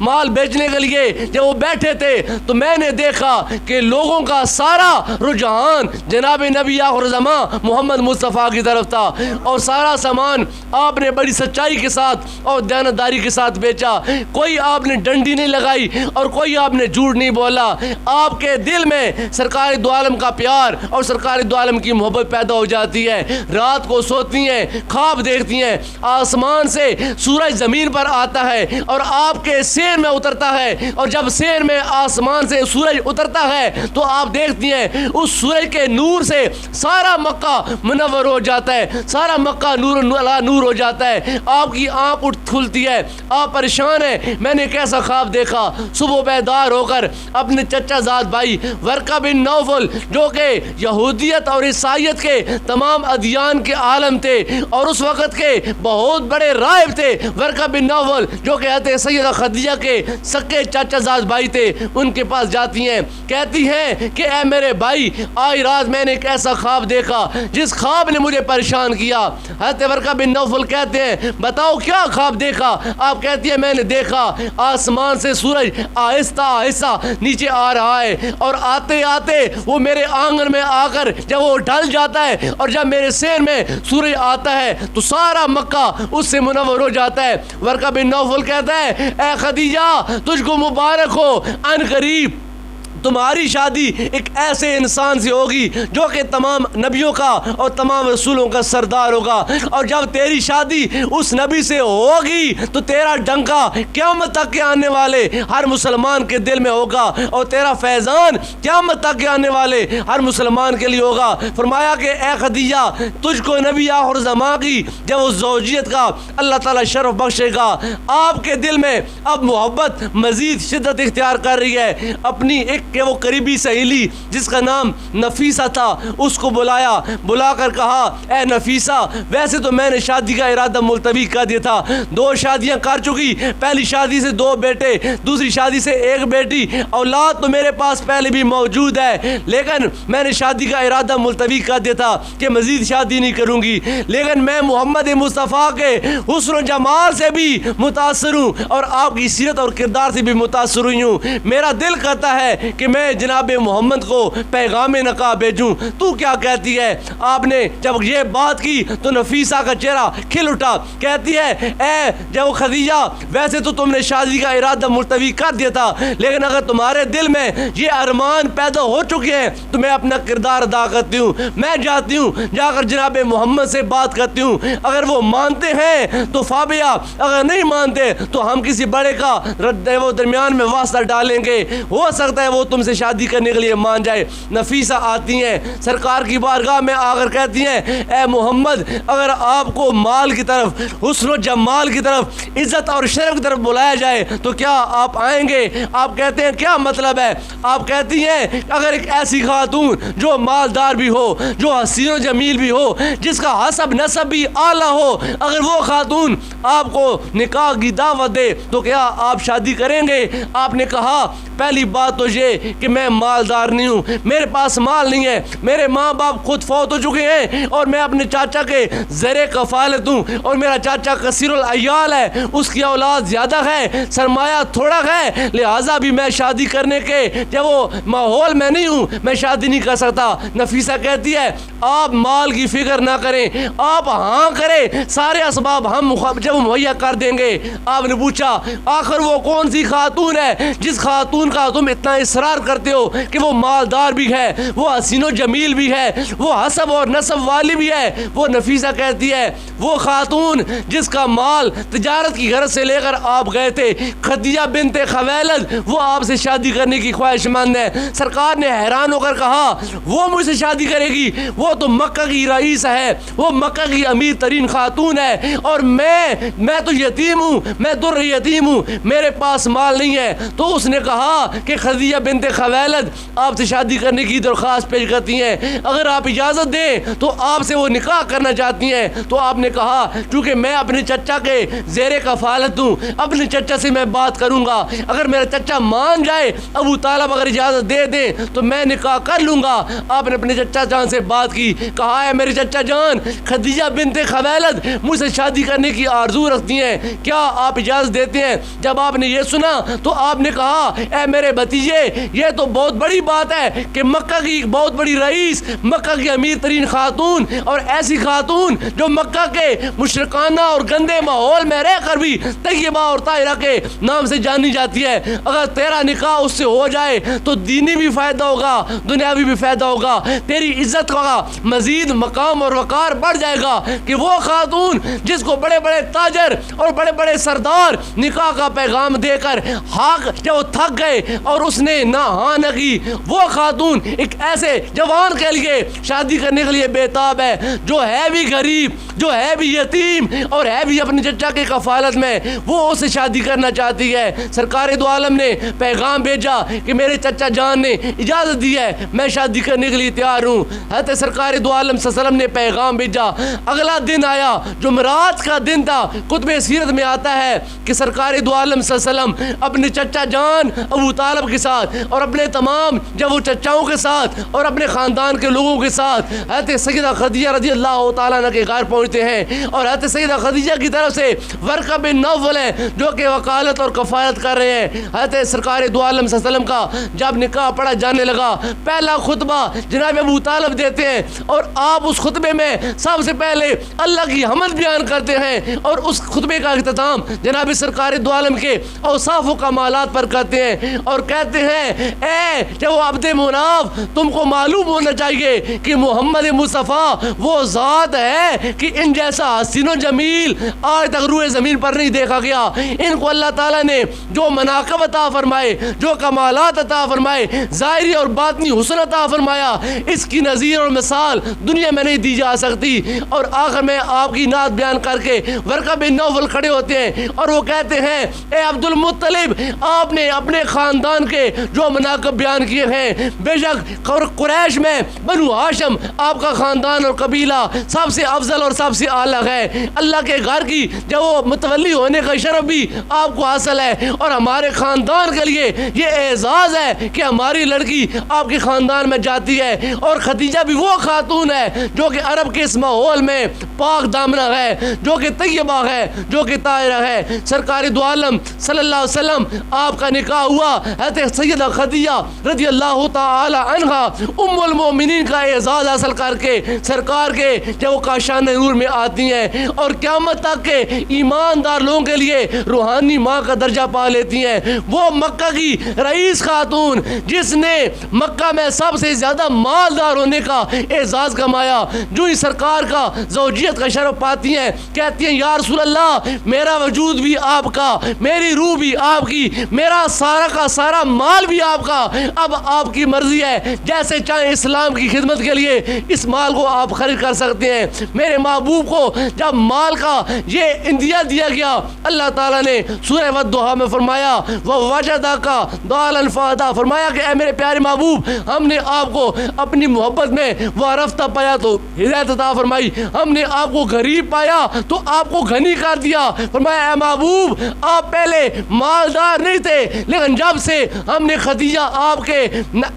مال بیچنے کے لیے جب وہ بیٹھے تھے تو میں نے دیکھا کہ لوگوں کا سارا رجحان جناب نبی آخر زمان محمد مصطفیٰ کی طرف تھا، اور سارا سامان آپ نے بڑی سچائی کے ساتھ اور دیانتداری کے ساتھ بیچا۔ کوئی آپ نے ڈنڈی نہیں لگائی اور کوئی آپ نے جھوٹ نہیں بولا۔ آپ کے دل میں سرکار دو عالم کا پیار اور سرکار دو عالم کی محبت پیدا ہو جاتی ہے۔ رات کو سوتی ہیں، خواب دیکھتی ہیں، آسمان سے سورج زمین پر آتا ہے اور آپ کے سیر میں اترتا ہے، اور جب سیر میں آسمان سے سورج اترتا ہے تو آپ دیکھتی ہیں اس سورج کے نور سے سارا مکہ منور ہو جاتا ہے، سارا مکہ نور ہو جاتا ہے۔ آپ کی آنکھ کھلتی ہے، آپ پریشان ہیں میں نے کیسا خواب دیکھا۔ صبح بیدار ہو کر اپنے چچا زاد بھائی ورقہ بن نوفل جو کہ یہودیت اور عیسائیت کے تمام ادیان کے عالم تھے اور اس وقت کے بہت بڑے راہب تھے، ورقہ بن نوفل جو کہ حضرت سیدہ خدیجہ کے سکے چچا زاد بھائی تھے، ان کے پاس جاتی ہیں، کہتی ہیں کہ اے میرے بھائی آج رات میں نے ایک ایسا خواب دیکھا جس خواب نے مجھے پریشان کیا۔ حضرت ورقہ بن نوفل کہتے ہیں بتاؤ کیا خواب دیکھا؟ آپ کہتی ہیں میں نے دیکھا آسمان سے سورج آہستہ آہستہ نیچے آ رہا ہے، اور آتے آتے وہ میرے آنگن میں آ کر جب وہ ڈھل جاتا ہے اور جب میرے سین میں سورج آتا ہے تو سارا مکہ اس سے منور ہو جاتا ہے۔ ورقہ بن نوفل کہتا ہے اے خدیجہ تجھ کو مبارک ہو، ان قریب تمہاری شادی ایک ایسے انسان سے ہوگی جو کہ تمام نبیوں کا اور تمام رسولوں کا سردار ہوگا، اور جب تیری شادی اس نبی سے ہوگی تو تیرا ڈنکا قیامت تک کے آنے والے ہر مسلمان کے دل میں ہوگا، اور تیرا فیضان قیامت تک کے آنے والے ہر مسلمان کے لیے ہوگا۔ فرمایا کہ اے خدیجہ تجھ کو نبی آخر زمان کی جب اس زوجیت کا اللہ تعالیٰ شرف بخشے گا، آپ کے دل میں اب محبت مزید شدت اختیار کر رہی ہے۔ اپنی ایک کہ وہ قریبی سہیلی جس کا نام نفیسہ تھا اس کو بلا کر کہا اے نفیسہ ویسے تو میں نے شادی کا ارادہ ملتوی کر دیا تھا، 2 شادیاں کر چکی، پہلی شادی سے 2 بیٹے، دوسری شادی سے 1 بیٹی، اولاد تو میرے پاس پہلے بھی موجود ہے، لیکن میں نے شادی کا ارادہ ملتوی کر دیا تھا کہ مزید شادی نہیں کروں گی، لیکن میں محمد مصطفیٰ کے حسن و جمال سے بھی متاثر ہوں اور آپ کی سیرت اور کردار سے بھی متاثر ہوئی ہوں۔ میرا دل کہتا ہے کہ کہ میں جناب محمد کو پیغام نکاح بھیجوں، تو کیا کہتی ہے؟ آپ نے جب یہ بات کی تو نفیسہ کا چہرہ کھل اٹھا، کہتی ہے اے جب خدیجہ ویسے تو تم نے شادی کا ارادہ ملتوی کر دیا تھا، لیکن اگر تمہارے دل میں یہ ارمان پیدا ہو چکے ہیں تو میں اپنا کردار ادا کرتی ہوں، میں جاتی ہوں، جا کر جناب محمد سے بات کرتی ہوں، اگر وہ مانتے ہیں تو فابیا، اگر نہیں مانتے تو ہم کسی بڑے کا وہ درمیان میں واسطہ ڈالیں گے، ہو سکتا ہے وہ تم سے شادی کرنے کے لیے مان جائے۔ نفیسہ آتی ہیں سرکار کی بارگاہ میں، آ کر کہتی ہیں اے محمد، اگر آپ کو مال کی طرف، حسن و جمال کی طرف، عزت اور شرف کی طرف بلایا جائے تو کیا آپ آئیں گے؟ آپ کہتے ہیں کیا مطلب ہے؟ آپ کہتی ہیں اگر ایک ایسی خاتون جو مالدار بھی ہو، جو حسین و جمیل بھی ہو، جس کا حسب نسب بھی اعلیٰ ہو، اگر وہ خاتون آپ کو نکاح کی دعوت دے تو کیا آپ شادی کریں گے؟ آپ نے کہا پہلی بات تو یہ کہ میں مالدار نہیں ہوں، میرے پاس مال نہیں ہے، میرے ماں باپ خود فوت ہو چکے ہیں اور میں اپنے چاچا کے زیر کفالت ہوں، اور میرا چاچا کثیر العیال ہے، اس کی اولاد زیادہ ہے، سرمایہ تھوڑا ہے، لہٰذا بھی میں شادی کرنے کے جب وہ ماحول میں نہیں ہوں، میں شادی نہیں کر سکتا۔ نفیسہ کہتی ہے آپ مال کی فکر نہ کریں، آپ ہاں کریں، سارے اسباب ہم جب مہیا کر دیں گے۔ آپ نے پوچھا آخر وہ کون سی خاتون ہے جس خاتون کا تم اتنا اصرار کرتے ہو کہ وہ مالدار بھی ہے، وہ حسین و جمیل بھی ہے، وہ حسب اور نسب والی بھی ہے؟ وہ نفیسہ کہتی ہے وہ خاتون جس کا مال تجارت کی غرض سے لے کر آپ گئے تھے، خدیجہ بنت خویلد، وہ آپ سے شادی کرنے کی خواہش مند ہے۔ سرکار نے حیران ہو کر کہا وہ مجھ سے شادی کرے گی؟ وہ تو مکہ کی رئیس ہے، وہ مکہ کی امیر ترین خاتون ہے، اور میں تو یتیم ہوں، میں در یتیم ہوں، میرے پاس مال نہیں ہے۔ تو اس نے کہا کہ خدیجہ بنت خویلد آپ سے شادی کرنے کی درخواست پیش کرتی ہیں، اگر آپ اجازت دیں تو آپ سے وہ نکاح کرنا چاہتی ہیں۔ تو آپ نے کہا چونکہ میں اپنے چچا کے زیر کفالت ہوں، اپنے چچا سے میں بات کروں گا، اگر میرا چچا مان جائے، ابو طالب اگر اجازت دے دیں تو میں نکاح کر لوں گا۔ آپ نے اپنے چچا جان سے بات کی، کہا ہے میرے چچا جان خدیجہ بنت خویلد مجھ سے شادی کرنے کی آرزو رکھتی ہیں، کیا آپ اجازت دیتے ہیں؟ جب آپ نے یہ سنا تو آپ نے کہا اے میرے بھتیجے، یہ تو بہت بڑی بات ہے کہ مکہ کی ایک بہت بڑی رئیس، مکہ کی امیر ترین خاتون، اور ایسی خاتون جو مکہ کے مشرکانہ اور گندے ماحول میں رہ کر بھی طیبہ اور طاہرہ کے نام سے جانی جاتی ہے، اگر تیرا نکاح اس سے ہو جائے تو دینی بھی فائدہ ہوگا، دنیاوی بھی فائدہ ہوگا، تیری عزت کا مزید مقام اور وقار بڑھ جائے گا کہ وہ خاتون جس کو بڑے بڑے تاجر اور بڑے بڑے سردار نکاح کا پیغام دے کر جب وہ تھک گئے اور اس نے نہ ہاں نہ کی، وہ خاتون ایک ایسے جوان کے لیے شادی کرنے کے لیے بےتاب ہے جو ہے بھی غریب، جو ہے بھی یتیم اور ہے بھی اپنے چچا کے کفالت میں، وہ اسے شادی کرنا چاہتی ہے۔ سرکار دو عالم نے پیغام بھیجا کہ میرے چچا جان نے اجازت دی ہے، میں شادی کرنے کے لیے تیار ہوں۔ حضرت سرکار دو عالم صلی اللہ علیہ وسلم نے پیغام بھیجا، اگلا دن آیا، جمعرات کا دن تھا۔ کتب سیرت میں آتا ہے کہ سرکار دو عالم صلی اللہ علیہ وسلم اپنے چچا جان ابو طالب کے ساتھ اور اپنے تمام جب وہ چچاؤں کے ساتھ اور اپنے خاندان کے لوگوں کے ساتھ حضرت سیدہ خدیجہ رضی اللہ تعالیٰ عنہ کے گھر پہنچتے ہیں، اور حضرت سیدہ خدیجہ کی طرف سے ورقہ بن نوفل ہیں جو کہ وکالت اور کفالت کر رہے ہیں۔ حضرت سرکار دو عالم صلی اللہ علیہ وسلم کا جب نکاح پڑھا جانے لگا، پہلا خطبہ جناب ابو طالب دیتے ہیں، اور آپ اس خطبے میں سب سے پہلے اللہ کی حمد بیان کرتے ہیں، اور اس خطبے کا اختتام جناب سرکار دو عالم کے اوصاف و کمالات پر کرتے ہیں، اور کہتے ہیں اے جب عبد مناف، تم کو معلوم ہونا چاہیے کہ محمد مصطفیٰ وہ ذات ہے کہ ان جیسا حسین و جمیل آج تک روئے زمین پر نہیں دیکھا گیا۔ ان کو اللہ تعالیٰ نے جو مناقب عطا فرمائے، جو کمالات عطا فرمائے، ظاہری اور باطنی حسن عطا فرمایا، اس کی نظیر اور مثال دنیا میں نہیں دی جا سکتی۔ اور آخر میں آپ کی نعت بیان کر کے ورقہ بن نوفل کھڑے ہوتے ہیں اور وہ کہتے ہیں اے عبد المطلب، آپ نے اپنے خاندان کے جو مناقب بیان کیے ہیں، بے شک قریش میں بنو ہاشم آپ کا خاندان اور قبیلہ سب سے افضل اور سب سے اعلیٰ ہے، اللہ کے گھر کی جب وہ متولی ہونے کا شرف بھی آپ کو حاصل ہے، اور ہمارے خاندان کے لیے یہ اعزاز ہے کہ ہماری لڑکی آپ کے خاندان میں جاتی ہے۔ اور خدیجہ بھی وہ خاتون ہے جو کہ عرب کے اس ماحول میں پاک دامنہ ہے، جو کہ طیبہ ہے، جو کہ طاہرہ ہے۔ سرکار دو عالم صلی اللہ علیہ وسلم آپ کا نکاح ہوا، حضرت سیدہ خدیجہ رضی اللہ تعالی عنہا ام المومنین کا اعزاز حاصل کر کے سرکار کے جب وہ کاشان نور میں آتی ہیں اور قیامت تک کے ایماندار لوگوں کے لیے روحانی ماں کا درجہ پا لیتی ہیں. وہ مکہ کی رئیس خاتون جس نے مکہ میں سب سے زیادہ مالدار ہونے کا اعزاز کمایا، جو ہی سرکار کا زوجیت کا شرف پاتی ہیں کہتی ہیں یا رسول اللہ میرا وجود بھی آپ کا، میری روح بھی آپ کی، میرا سارا کا سارا مال بھی آپ کا، اب آپ کی مرضی ہے، جیسے چاہیں اسلام کی خدمت کے لیے اس مال کو آپ خرید کر سکتے ہیں. میرے محبوب کو جب مال کا یہ اندیا دیا گیا، اللہ تعالیٰ نے سورہ والضحیٰ میں فرمایا وَوَجَدَكَ ضَالًا فَهَدَىٰ، فرمایا کہ اے میرے پیارے محبوب ہم نے آپ کو اپنی محبت میں وَعَرَفْتَ پایا تو ہدایت عطا فرمائی، ہم نے آپ کو غریب پایا تو آپ کو غنی کر دیا. فرمایا اے محبوب آپ پہلے مالدار نہیں تھے، لیکن جب سے ہم نے خدیجہ آپ کے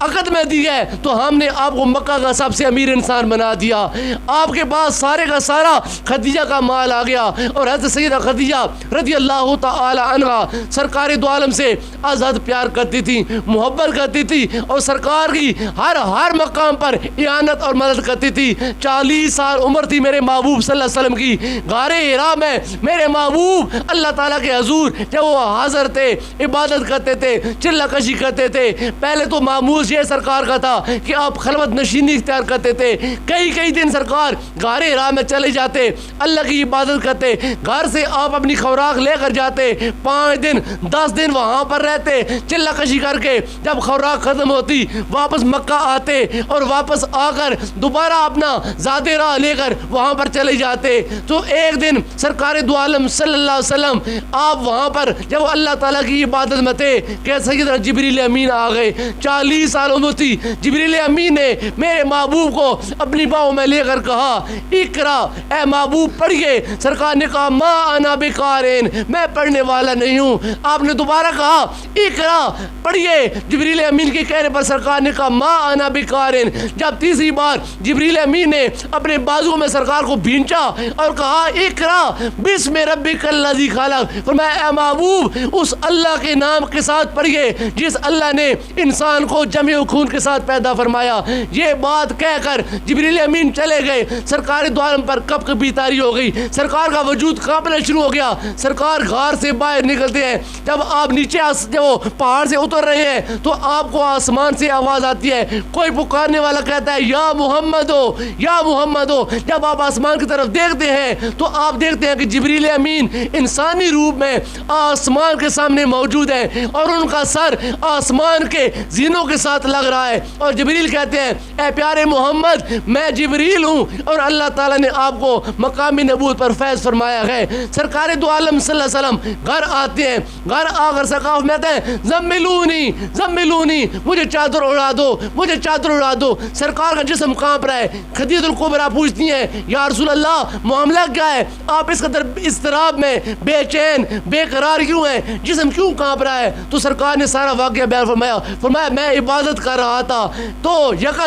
عقد میں دی ہے تو ہم نے آپ کو مکہ کا سب سے امیر انسان بنا دیا. آپ کے پاس سارے کا سارا خدیجہ کا مال آ گیا. اور حضرت سیدہ خدیجہ رضی اللہ تعالی عنہا سرکار دو عالم سے ازحد پیار کرتی تھی، محبت کرتی تھی اور سرکار کی ہر مقام پر اعانت اور مدد کرتی تھی. 40 سال عمر تھی میرے محبوب صلی اللہ علیہ وسلم کی. غار حرا میں میرے محبوب اللہ تعالیٰ کے حضور جب وہ حاضر تھے، عبادت کرتے تھے، چلہ کشی کرتے تھے. پہلے تو معمول یہ سرکار کا تھا کہ آپ خلوت نشینی اختیار کرتے تھے. کئی دن سرکار غار حرا میں چلے جاتے، اللہ کی عبادت کرتے. گھر سے آپ اپنی خوراک لے کر جاتے، 5 دن 10 دن وہاں پر رہتے چلہ کشی کر کے. جب خوراک ختم ہوتی واپس مکہ آتے اور واپس آ کر دوبارہ اپنا زاد راہ لے کر وہاں پر چلے جاتے. تو ایک دن سرکار دو عالم صلی اللہ علیہ وسلم آپ وہاں پر جب اللہ تعالیٰ کی عبادت میں تھے کہ سیدنا جبریل امین آ گئے. 40 سال عمر تھی. جبریل امین نے میرے محبوب کو اپنی باہوں میں لے کر کہا اقرا، اے محبوب پڑھیے. سرکار نے کہا ما انا بقارئ، میں پڑھنے والا نہیں ہوں. آپ نے دوبارہ کہا اقرا پڑھیے. جبریل امین کے کہنے پر سرکار نے کہا ما انا بقارئ. جب تیسری بار جبریل امین نے اپنے بازو میں سرکار کو بھینچا اور کہا اقرا بسم ربک الذی خلق، فرمایا اے محبوب اس اللہ کے نام کے ساتھ پڑھیے جس اللہ نے انسان کو جمع خون کے ساتھ پیدا فرمایا. یہ بات کہہ کر جبریل امین چلے گئے. سرکار دو عالم پر کب کبھی تاری ہو گئی. سرکار کا وجود کانپنا شروع ہو گیا. سرکار غار سے باہر نکلتے ہیں. جب آپ نیچے جب پہاڑ سے اتر رہے ہیں تو آپ کو آسمان سے آواز آتی ہے، کوئی پکارنے والا کہتا ہے یا محمد ہو، یا محمد ہو. جب آپ آسمان کی طرف دیکھتے ہیں تو آپ دیکھتے ہیں کہ جبریل امین انسانی روپ میں آسمان کے سامنے موجود ہیں اور ان کا سر آسمان کے زینوں کے ساتھ لگ رہا ہے. اور جبریل کہتے ہیں اے پیارے محمد میں جبریل ہوں اور اللہ تعالیٰ نے آپ کو مقامی نبوت پر فیض فرمایا ہے. سرکار دو عالم صلی اللہ علیہ وسلم گھر آتے ہیں. گھر آ کر سقاف میں آتے ہیں زملونی زملونی، مجھے چادر اڑا دو، مجھے چادر اڑا دو. سرکار کا جسم کانپ رہا ہے. خدیجہ الکبریٰ پوچھتی ہیں یا رسول اللہ معاملہ کیا ہے؟ آپ اس قدر اضطراب میں بے چین بے قرار کیوں ہیں؟ جسم کیوں کانپ رہا ہے؟ تو سرکار نے سارا واقعہ بیان فرمایا میں عبادت کر رہا تھا تو یک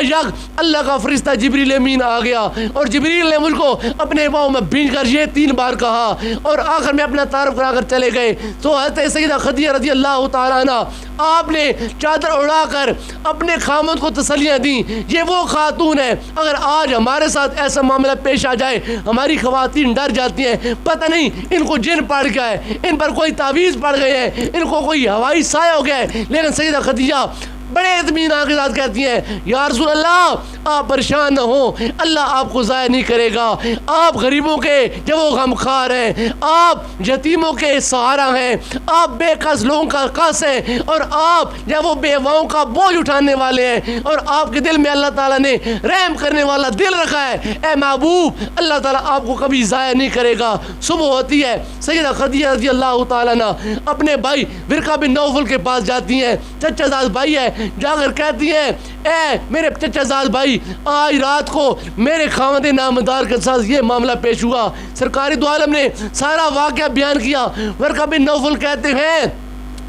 اللہ کا فرشتہ جبریل امین آ گیا اور جبریل نے مجھ کو اپنے پاؤں میں بھینچ کر یہ 3 بار کہا اور آخر میں اپنا تعارف کرا کر چلے گئے. تو حضرت سیدہ خدیجہ رضی اللہ تعالیٰ عنہ آپ نے چادر اڑا کر اپنے خامد کو تسلیاں دیں. یہ وہ خاتون ہے، اگر آج ہمارے ساتھ ایسا معاملہ پیش آ جائے ہماری خواتین ڈر جاتی ہیں، پتہ نہیں ان کو جن پڑ گیا ہے، ان پر کوئی تعویذ پڑ گئے ہیں، ان کو کوئی ہوائی سایہ ہو گیا ہے. لیکن سیدہ خدیجہ بڑے اطمینان کے ساتھ کہتی ہیں یا رسول اللہ آپ پریشان نہ ہو، اللہ آپ کو ضائع نہیں کرے گا. آپ غریبوں کے جب وہ غمخوار ہیں، آپ یتیموں کے سہارا ہیں، آپ بے کس لوگوں کا کس ہیں اور آپ جب وہ بیواؤں کا بوجھ اٹھانے والے ہیں اور آپ کے دل میں اللہ تعالیٰ نے رحم کرنے والا دل رکھا ہے. اے محبوب اللہ تعالیٰ آپ کو کبھی ضائع نہیں کرے گا. صبح ہوتی ہے، سیدہ خدیجہ رضی اللہ تعالیٰ عنہ اپنے بھائی ورقہ بن نوفل کے پاس جاتی ہیں. چچا زاد بھائی ہے، جا کر کہتی ہیں اے میرے چچا زاد بھائی آج رات کو میرے خاوند نامدار کے ساتھ یہ معاملہ پیش ہوا. سرکار دو عالم نے سارا واقعہ بیان کیا. ورقہ بن نوفل کہتے ہیں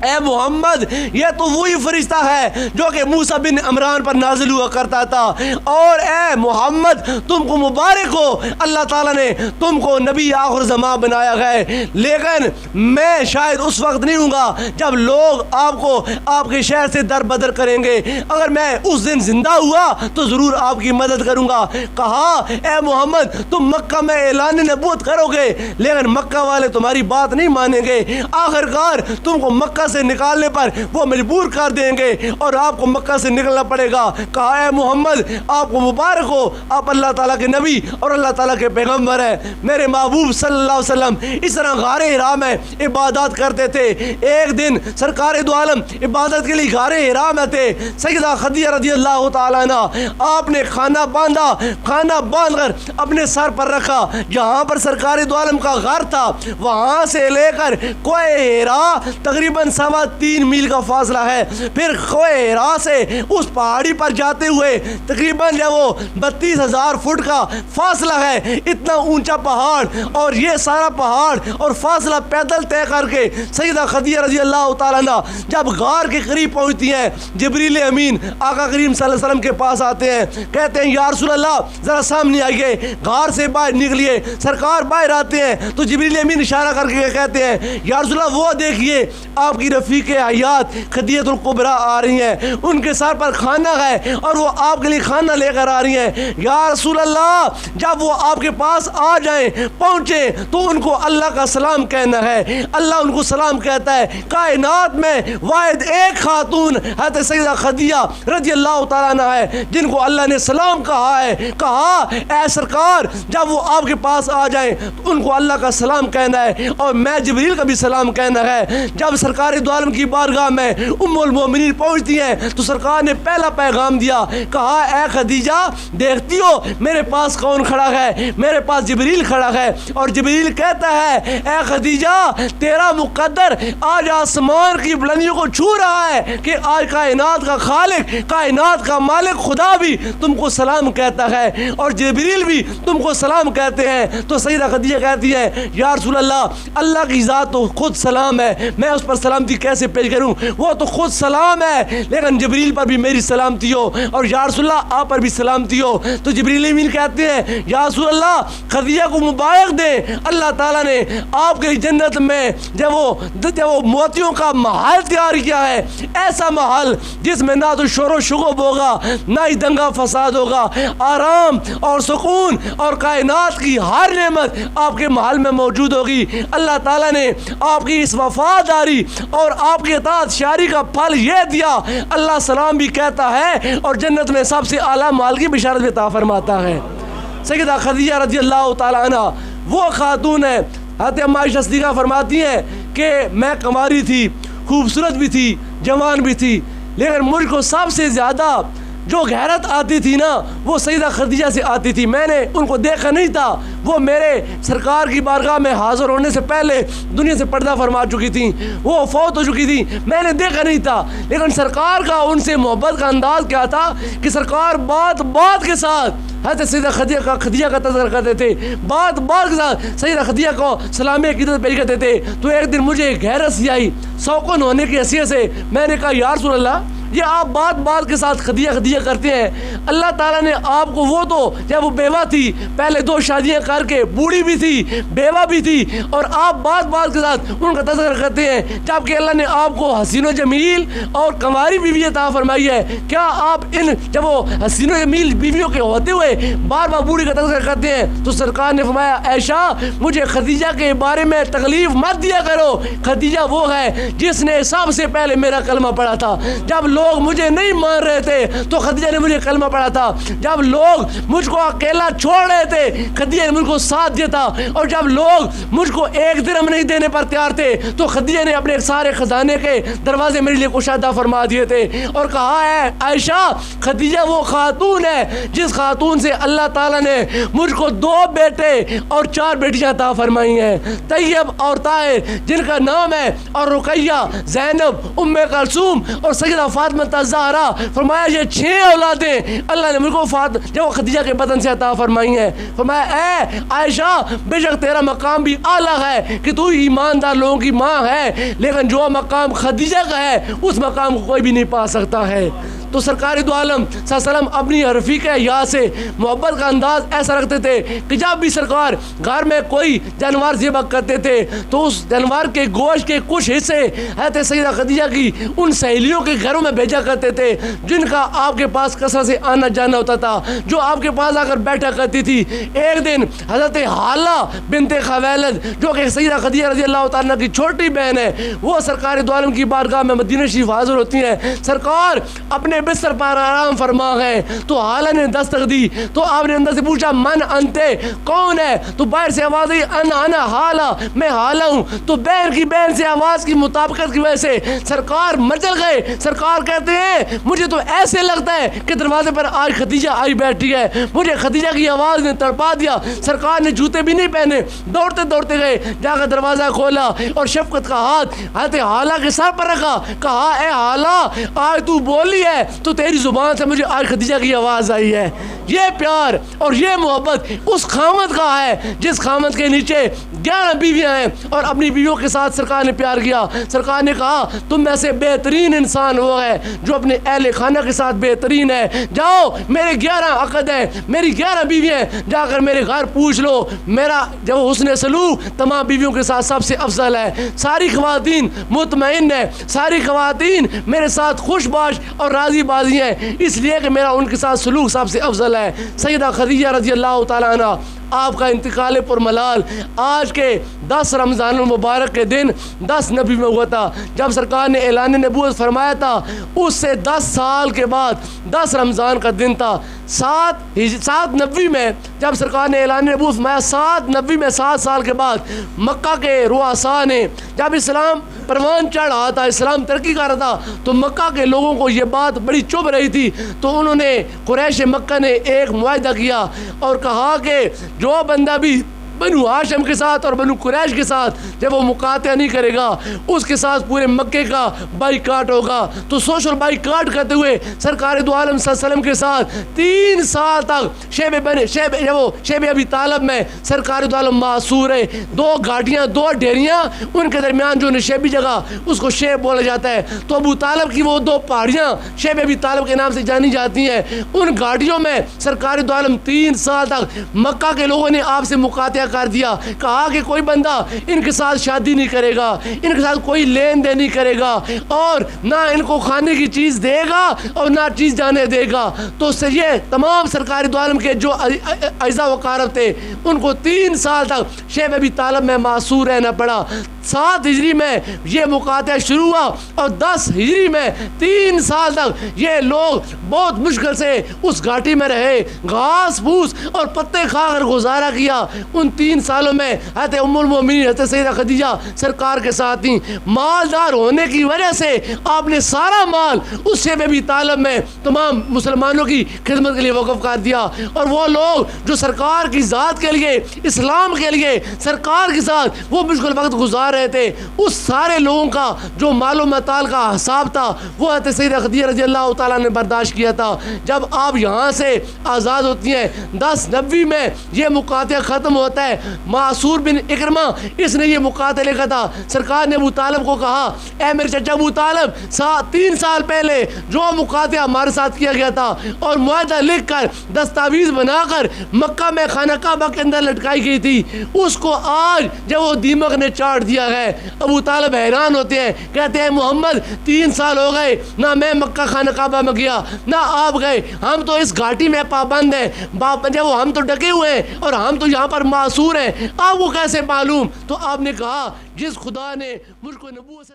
اے محمد یہ تو وہی فرشتہ ہے جو کہ موسیٰ بن عمران پر نازل ہوا کرتا تھا، اور اے محمد تم کو مبارک ہو، اللہ تعالیٰ نے تم کو نبی آخر زمان بنایا ہے، لیکن میں شاید اس وقت نہیں ہوں گا جب لوگ آپ کو آپ کے شہر سے در بدر کریں گے، اگر میں اس دن زندہ ہوا تو ضرور آپ کی مدد کروں گا۔ کہا اے محمد تم مکہ میں اعلان نبوت کرو گے لیکن مکہ والے تمہاری بات نہیں مانیں گے، آخرکار تم کو مکہ سے نکالنے پر وہ مجبور کر دیں گے اور آپ کو مکہ سے نکلنا پڑے گا۔ کہا اے محمد آپ کو مبارک ہو، آپ اللہ تعالیٰ کے نبی اور اللہ تعالیٰ کے پیغمبر ہیں۔ میرے محبوب صلی اللہ علیہ وسلم اس طرح غار حرا میں عبادات کرتے تھے۔ ایک دن سرکار دو عالم عبادت کے لیے غار حرا میں تھے، سیدہ خدیجہ رضی اللہ تعالیٰ عنہ آپ نے کھانا باندھا، کھانا باندھ کر اپنے سر پر رکھا، جہاں پر سرکار دو عالم کا غار تھا وہاں سے لے کر کوہ حرا تقریباً 3.25 میل کا فاصلہ ہے، پھر کوہ حرا سے اس پہاڑی پر جاتے ہوئے تقریباً جو وہ 32,000 فٹ کا فاصلہ ہے، اتنا اونچا پہاڑ، اور یہ سارا پہاڑ اور فاصلہ پیدل طے کر کے سیدہ خدیجہ رضی اللہ تعالیٰ عنہ جب غار کے قریب پہنچتی ہیں، جبریل امین آقا کریم صلی اللہ علیہ وسلم کے پاس آتے ہیں، کہتے ہیں یا رسول اللہ ذرا سامنے آئیے، غار سے باہر نکلیے۔ سرکار باہر آتے ہیں تو جبریل امین اشارہ کر کے کہتے ہیں یا رسول اللہ وہ دیکھیے آپ کی رفیق حیات خدیجہ الکبریٰ آ رہی ہیں، ان کے سر پر کھانا ہے اور وہ آپ کے لیے کھانا لے کر آ رہی ہیں۔ یا رسول اللہ جب وہ آپ کے پاس آ جائیں پہنچے تو ان کو اللہ کا سلام کہنا ہے۔ اللہ ان کو سلام کہتا ہے۔ کائنات میں واحد ایک خاتون حضرت سیدہ خدیجہ رضی اللہ تعالیٰ عنہ ہے جن کو اللہ نے سلام کہا ہے۔ کہا اے سرکار جب وہ آپ کے پاس آ جائیں تو ان کو اللہ کا سلام کہنا ہے اور میں جبریل کا بھی سلام کہنا ہے۔ جب سرکار دو عالم کی بارگاہ میں ام المومنین پہنچتی ہیں تو سرکار نے پہلا پیغام دیا، کہا اے خدیجہ دیکھتی ہو میرے پاس کون کھڑا ہے؟ میرے پاس جبریل کھڑا ہے، اور جبریل کہتا ہے اے خدیجہ تیرا مقدر آج آسمان کی بلندیوں کو چھو رہا ہے کہ آج کائنات کا خالق کائنات کا مالک خدا بھی تم کو سلام کہتا ہے اور جبریل بھی تم کو سلام کہتے ہیں۔ تو سیدہ خدیجہ کہتی ہے یا رسول اللہ اللہ کی ذات تو خود سلام ہے، میں اس پر سلامتی کیسے پیش کروں؟ وہ تو خود سلام ہے، لیکن جبریل پر بھی میری سلامتی ہو اور یا رسول اللہ آپ پر بھی سلامتی ہو۔ تو جبریل امین کہتے ہیں یا رسول اللہ خدیجہ کو مبارک دیں، اللہ تعالیٰ نے آپ کے جنت میں جب وہ موتیوں کا محل تیار کیا ہے، ایسا محل جس میں نہ تو شور و شغب ہوگا نہ ہی دنگا فساد ہوگا، آرام اور سکون اور کائنات کی ہر نعمت آپ کے محل میں موجود ہوگی۔ اللہ تعالیٰ نے آپ کی اس وفاداری اور آپ کی اطاعت شاری کا پھل یہ دیا، اللہ سلام بھی کہتا ہے اور جنت میں سب سے اعلیٰ مال کی بشارت بھی عطا فرماتا ہے۔ سیدہ خدیجہ رضی اللہ تعالیٰ عنہ وہ خاتون ہے، حضرت اما عائشہ صدیقہ فرماتی ہیں کہ میں کنواری تھی، خوبصورت بھی تھی، جوان بھی تھی، لیکن مجھ کو سب سے زیادہ جو غیرت آتی تھی نا وہ سیدہ خدیجہ سے آتی تھی۔ میں نے ان کو دیکھا نہیں تھا، وہ میرے سرکار کی بارگاہ میں حاضر ہونے سے پہلے دنیا سے پردہ فرما چکی تھیں، وہ فوت ہو چکی تھی، میں نے دیکھا نہیں تھا، لیکن سرکار کا ان سے محبت کا انداز کیا تھا کہ سرکار بات بات کے ساتھ حضرت سیدہ خدیجہ کا تذکرہ کرتے تھے، بات بات کے ساتھ سیدہ خدیجہ کو سلام عقیدت پیش کرتے تھے۔ تو ایک دن مجھے غیرت سی آئی سوکن ہونے کی حیثیت سے، میں نے کہا یا رسول اللہ یہ آپ بات بات کے ساتھ خدیجہ کرتے ہیں، اللہ تعالیٰ نے آپ کو، وہ تو جب وہ بیوہ تھی پہلے 2 شادیاں کر کے بوڑھی بھی تھی بیوہ بھی تھی، اور آپ بات بات کے ساتھ ان کا تذکرہ کرتے ہیں، جبکہ اللہ نے آپ کو حسین و جمیل اور کنواری بیوی عطا فرمائی ہے، کیا آپ ان جب وہ حسین و جمیل بیویوں کے ہوتے ہوئے بار بار بوڑھی کا تذکرہ کرتے ہیں؟ تو سرکار نے فرمایا عائشہ مجھے خدیجہ کے بارے میں تکلیف مت دیا کرو، خدیجہ وہ ہے جس نے سب سے پہلے میرا کلمہ پڑھا تھا، جب لوگ مجھے نہیں مان رہے تھے تو خدیجہ نے مجھے کلمہ پڑھا تھا، جب لوگ مجھ کو اکیلا چھوڑ رہے تھے خدیجہ نے مجھ کو ساتھ دیا تھا، اور جب لوگ مجھ کو 1 درہم نہیں دینے پر تیار تھے تو خدیجہ نے اپنے سارے خزانے کے دروازے میرے لیے کشادہ فرما دیے تھے، اور کہا ہے عائشہ خدیجہ وہ خاتون ہے جس خاتون سے اللہ تعالیٰ نے مجھ کو 2 بیٹے اور 4 بیٹیاں عطا فرمائی ہیں، طیب اور طاہر جن کا نام ہے، اور رقیہ، زینب، ام کلثوم اور سیدہ فاطمہ فاطمہ الزہرا، فرمایا یہ 6 اولادیں اللہ نے مجھ کو جو خدیجہ کے بدن سے عطا فرمائی ہیں. فرمایا اے عائشہ بے شک تیرا مقام بھی اعلیٰ ہے کہ تو ایماندار لوگوں کی ماں ہے، لیکن جو مقام خدیجہ کا ہے اس مقام کو کوئی بھی نہیں پا سکتا ہے. تو سرکار دو عالم صلی اللہ علیہ وسلم اپنی رفیقہ یا سے محبت کا انداز ایسا رکھتے تھے کہ جب بھی سرکار گھر میں کوئی جانور ذبح کرتے تھے تو اس جانور کے گوشت کے کچھ حصے حضرت سیدہ خدیجہ کی ان سہیلیوں کے گھروں میں بھیجا کرتے تھے جن کا آپ کے پاس کثرت سے آنا جانا ہوتا تھا، جو آپ کے پاس آ کر بیٹھا کرتی تھی. ایک دن حضرت حالہ بنت خویلد جو کہ سیدہ خدیجہ رضی اللہ تعالیٰ کی چھوٹی بہن ہے، وہ سرکار دو عالم کی بارگاہ میں مدینہ شریف حاضر ہوتی ہیں. سرکار اپنے بستر پر آرام فرما ہے تو حالہ نے دستک دی تو آپ نے اندر سے پوچھا من انتے، کون ہے؟ تو باہر سے آواز آئی انا حالہ، میں حالہ ہوں. تو بہن کی بہن سے آواز کی مطابقت کی وجہ سے سرکار مچل گئے. سرکار کہتے ہیں مجھے تو ایسے لگتا ہے کہ دروازے پر آج خدیجہ آئی بیٹھی ہے. مجھے خدیجہ کی آواز نے تڑپا دیا. سرکار نے جوتے بھی نہیں پہنے، دوڑتے دوڑتے گئے، جا کر دروازہ کھولا اور شفقت کا ہاتھ حضرت حالہ کے سر پر رکھا. کہا اے حالہ آج تو بولی ہے تو تیری زبان سے مجھے آج خدیجہ کی آواز آئی ہے. یہ پیار اور یہ محبت اس خامد کا ہے جس خامد کے نیچے 11 بیویاں ہیں اور اپنی بیویوں کے ساتھ سرکار نے پیار کیا. سرکار نے کہا تم میں سے بہترین انسان وہ ہے جو اپنے اہل خانہ کے ساتھ بہترین ہے. جاؤ میرے 11 عقد ہیں، میری 11 بیویاں ہیں، جا کر میرے گھر پوچھ لو، میرا جو حسن سلوک تمام بیویوں کے ساتھ سب سے افضل ہے. ساری خواتین مطمئن ہیں، ساری خواتین میرے ساتھ خوش باش اور راضی بازی ہیں، اس لیے کہ میرا ان کے ساتھ سلوک سب سے افضل ہے. سیدہ خدیجہ رضی اللہ تعالیٰ عنہ آپ کا انتقال پر ملال آج کے 10 رمضان المبارک کے دن 10 نبی میں ہوا تھا. جب سرکار نے اعلان نبوت فرمایا تھا اس سے 10 سال کے بعد 10 رمضان کا دن تھا. 7 نبی میں جب سرکار نے اعلان نبوت فرمایا 7 نبی میں 7 سال کے بعد مکہ کے رؤساء نے جب اسلام پروان چڑھ رہا تھا، اسلام ترقی کر رہا تھا تو مکہ کے لوگوں کو یہ بات بڑی چبھ رہی تھی. تو انہوں نے قریش مکہ نے ایک معاہدہ کیا اور کہا کہ جو بندہ بھی بنو ہاشم کے ساتھ اور بنو قریش کے ساتھ جب وہ مقاطعہ نہیں کرے گا اس کے ساتھ پورے مکے کا بائیکاٹ ہوگا. تو سوشل بائیکاٹ کرتے ہوئے سرکار دو عالم صلی اللہ علیہ وسلم کے ساتھ 3 سال تک شیب ابی طالب میں سرکار دو عالم معصور ہے. 2 گھاٹیاں 2 ڈیریاں ان کے درمیان جو نشیبی جگہ اس کو شیب بولا جاتا ہے. تو ابو طالب کی وہ 2 پہاڑیاں شیب ابی طالب کے نام سے جانی جاتی ہیں. ان گھاٹیوں میں سرکار دو عالم 3 سال تک مکہ کے لوگوں نے آپ سے مقاطعہ کر دیا. کہا کہ کوئی بندہ ان کے ساتھ شادی نہیں کرے گا، ان کے ساتھ کوئی لین دین نہیں کرے گا اور نہ ان کو کھانے کی چیز دے گا اور نہ چیز جانے دے گا. تو اس سے یہ تمام سرکار دو عالم کے جو اعزا وقارب تھے ان کو 3 سال تک شیب ابی طالب میں معصور رہنا پڑا. 7 ہجری میں یہ مقاطعہ شروع ہوا اور 10 ہجری میں 3 سال تک یہ لوگ بہت مشکل سے اس گھاٹی میں رہے، گھاس پھوس اور پتے کھا کر گزارا کیا. ان 3 سالوں میں حضرت ام المومنین حضرت سیدہ خدیجہ سرکار کے ساتھ تھیں. مالدار ہونے کی وجہ سے آپ نے سارا مال اس شیب ابی طالب میں تمام مسلمانوں کی خدمت کے لیے وقف کر دیا. اور وہ لوگ جو سرکار کی ذات کے لیے اسلام کے لیے سرکار کے ساتھ وہ مشکل وقت گزار رہے تھے، اس سارے لوگوں کا جو مال و متاع کا حساب تھا وہ حضرت سیدہ خدیجہ رضی اللہ تعالیٰ نے برداشت کیا تھا. جب آپ یہاں سے آزاد ہوتی ہیں 10 نبی میں یہ مقاطعہ ختم ہوتا ہے. معصور بن اکرمہ اس نے یہ مقاطعہ لکھا تھا. سرکار نے ابو طالب کو کہا اے میرے چچا ابو طالب 3 سال پہلے جو مقاطعہ ہمارے ساتھ کیا گیا تھا اور معاہدہ لکھ کر دستاویز بنا کر مکہ میں خانہ کعبہ کے اندر لٹکائی گئی تھی اس کو آج جب وہ دیمک نے چاٹ دیا ہے. ابو طالب حیران ہوتے ہیں، کہتے ہیں محمد 3 سال ہو گئے نہ میں مکہ خانہ کعبہ میں گیا نہ آپ گئے، ہم تو اس گھاٹی میں پابند ہیں، جب وہ ہم تو ڈکے ہوئے ہیں اور ہم تو یہاں پر معصور ہیں، آپ کو کیسے معلوم؟ تو آپ نے کہا جس خدا نے مجھ کو نبوت سے